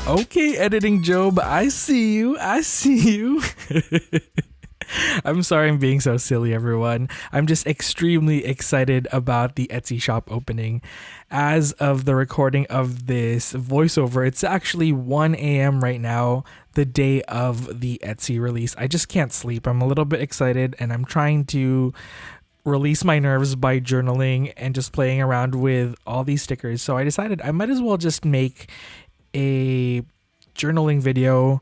Okay, editing Job, I see you. I see you. I'm sorry I'm being so silly, everyone. I'm just extremely excited about the Etsy shop opening. As of the recording of this voiceover, it's actually 1 a.m. right now, the day of the Etsy release. I just can't sleep. I'm a little bit excited and I'm trying to release my nerves by journaling and just playing around with all these stickers. So I decided I might as well just make a journaling video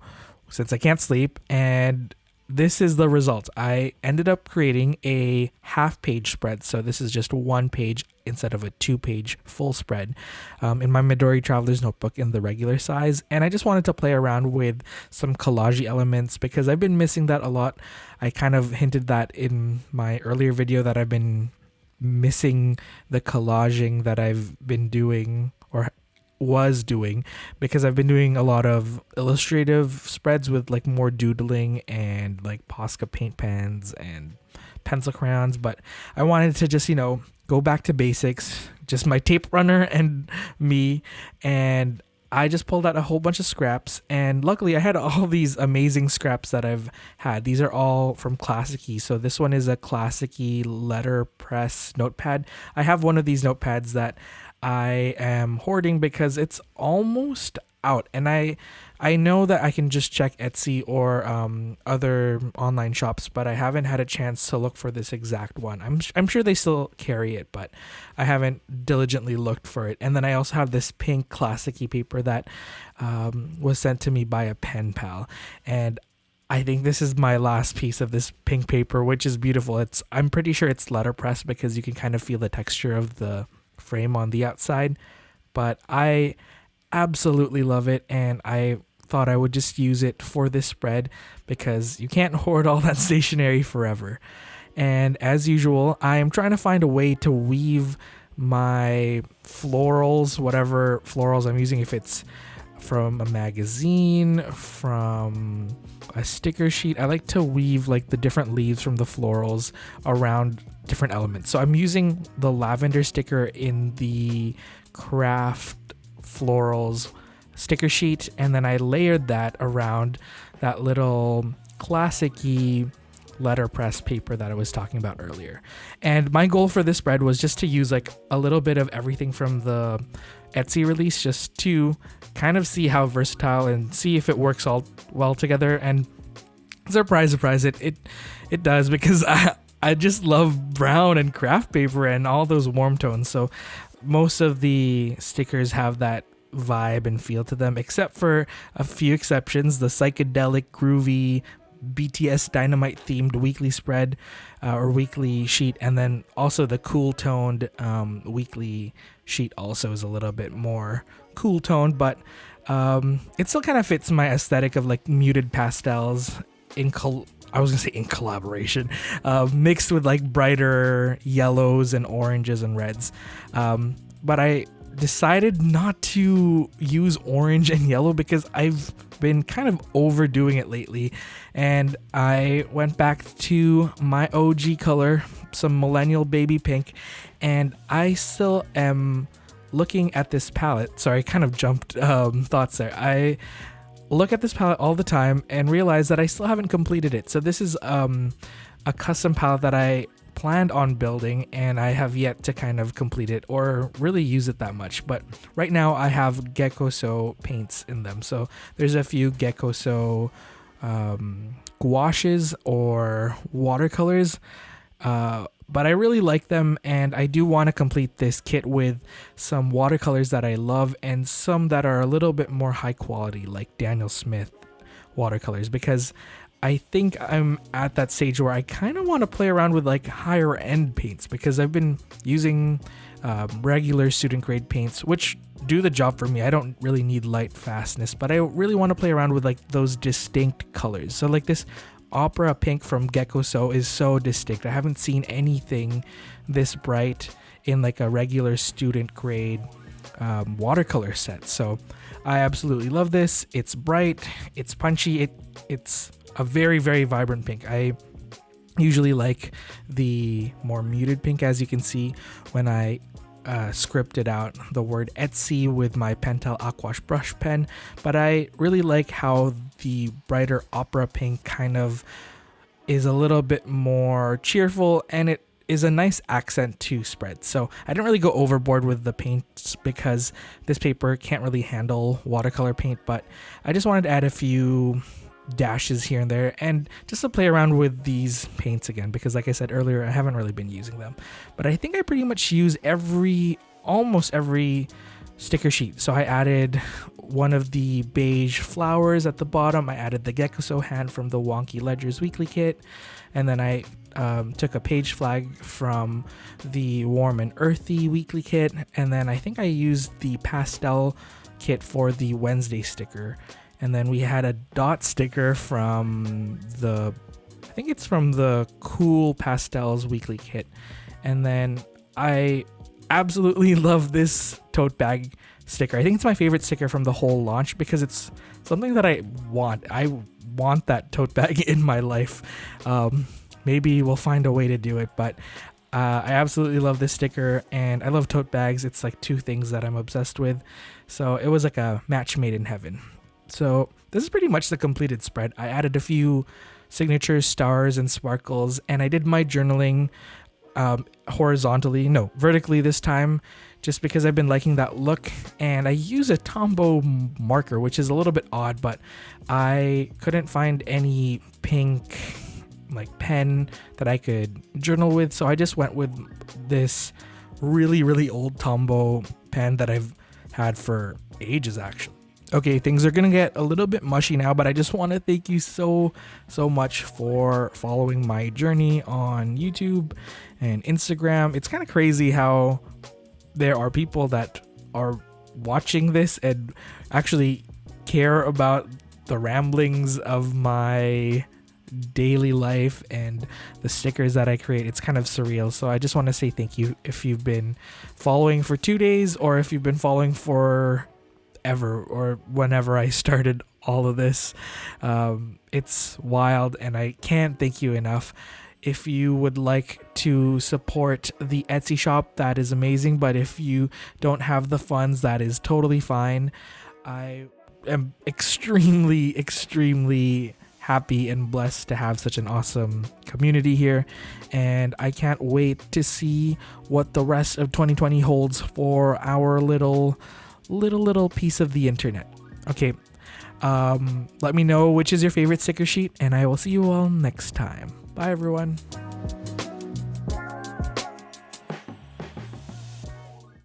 since I can't sleep, and this is the result. I ended up creating a half-page spread, so this is just one page instead of a two-page full spread in my Midori Traveler's Notebook in the regular size, and I just wanted to play around with some collage elements because I've been missing that a lot. I kind of hinted that in my earlier video that I've been missing the collaging that I've been doing or was doing because I've been doing a lot of illustrative spreads with like more doodling and like Posca paint pens and pencil crayons, but I wanted to just, go back to basics, just my tape runner and me, and I just pulled out a whole bunch of scraps, and luckily I had all these amazing scraps that I've had. These are all from Classicy. So this one is a Classicy letterpress notepad. I have one of these notepads that I am hoarding because it's almost out, and I know that I can just check Etsy or other online shops, but I haven't had a chance to look for this exact one. I'm sure they still carry it, but I haven't diligently looked for it. And then I also have this pink Classicy paper that was sent to me by a pen pal, and I think this is my last piece of this pink paper, which is beautiful. I'm pretty sure it's letterpress because you can kind of feel the texture of the frame on the outside, but I absolutely love it, and I thought I would just use it for this spread because you can't hoard all that stationery forever. And as usual, I am trying to find a way to weave my florals, whatever florals I'm using, if it's from a magazine, from a sticker sheet. I like to weave like the different leaves from the florals around different elements. So I'm using the lavender sticker in the craft florals sticker sheet, and then I layered that around that little Classicy letterpress paper that I was talking about earlier. And my goal for this spread was just to use like a little bit of everything from the Etsy release, just to kind of see how versatile and see if it works all well together. And surprise, it does, because I just love brown and craft paper and all those warm tones. So most of the stickers have that vibe and feel to them, except for a few exceptions: the psychedelic, groovy, BTS Dynamite themed weekly spread or weekly sheet, and then also the cool toned weekly sheet also is a little bit more cool toned, but it still kind of fits my aesthetic of like muted pastels in collaboration, mixed with like brighter yellows and oranges and reds. But I decided not to use orange and yellow because I've been kind of overdoing it lately, and I went back to my OG color, some millennial baby pink, and I still am looking at this palette. Sorry, I kind of jumped thoughts there. I look at this palette all the time and realize that I still haven't completed it. So this is a custom palette that I planned on building, and I have yet to kind of complete it or really use it that much. But right now I have Gecko-So paints in them. So there's a few Gecko-So gouaches or watercolors, but I really like them, and I do want to complete this kit with some watercolors that I love and some that are a little bit more high quality, like Daniel Smith watercolors, because I think I'm at that stage where I kind of want to play around with like higher end paints, because I've been using regular student grade paints, which do the job for me. I don't really need light fastness, but I really want to play around with like those distinct colors. So like this opera pink from Gecko-So is so distinct. I haven't seen anything this bright in like a regular student grade watercolor set. So I absolutely love this. It's bright, it's punchy, it's a very, very vibrant pink. I usually like the more muted pink, as you can see when I scripted out the word Etsy with my Pentel Aquash brush pen, but I really like how the brighter opera pink kind of is a little bit more cheerful, and it is a nice accent to spread. So I didn't really go overboard with the paints because this paper can't really handle watercolor paint, but I just wanted to add a few dashes here and there and just to play around with these paints again, because like I said earlier, I haven't really been using them, but I think I pretty much use almost every sticker sheet. So I added one of the beige flowers at the bottom. I added the Gekuso hand from the Wonky Ledgers weekly kit, and then I took a page flag from the Warm and Earthy weekly kit, and then I think I used the pastel kit for the Wednesday sticker. And then we had a dot sticker from I think it's from the Cool Pastels weekly kit. And then I absolutely love this tote bag sticker. I think it's my favorite sticker from the whole launch because it's something that I want. I want that tote bag in my life. Maybe we'll find a way to do it, but I absolutely love this sticker, and I love tote bags. It's like two things that I'm obsessed with. So it was like a match made in heaven. So this is pretty much the completed spread. I added a few signatures, stars, and sparkles, and I did my journaling vertically this time, just because I've been liking that look. And I use a Tombow marker, which is a little bit odd, but I couldn't find any pink like pen that I could journal with, so I just went with this really old Tombow pen that I've had for ages actually. Okay, things are gonna get a little bit mushy now, but I just want to thank you so much for following my journey on YouTube and Instagram. It's kind of crazy how there are people that are watching this and actually care about the ramblings of my daily life and the stickers that I create. It's kind of surreal. So I just want to say thank you if you've been following for 2 days, or if you've been following for ever, or whenever I started all of this. It's wild, and I can't thank you enough. If you would like to support the Etsy shop, that is amazing, but if you don't have the funds, that is totally fine. I am extremely happy and blessed to have such an awesome community here, and I can't wait to see what the rest of 2020 holds for our little piece of the internet. Okay, let me know which is your favorite sticker sheet, and I will see you all next time. Bye everyone.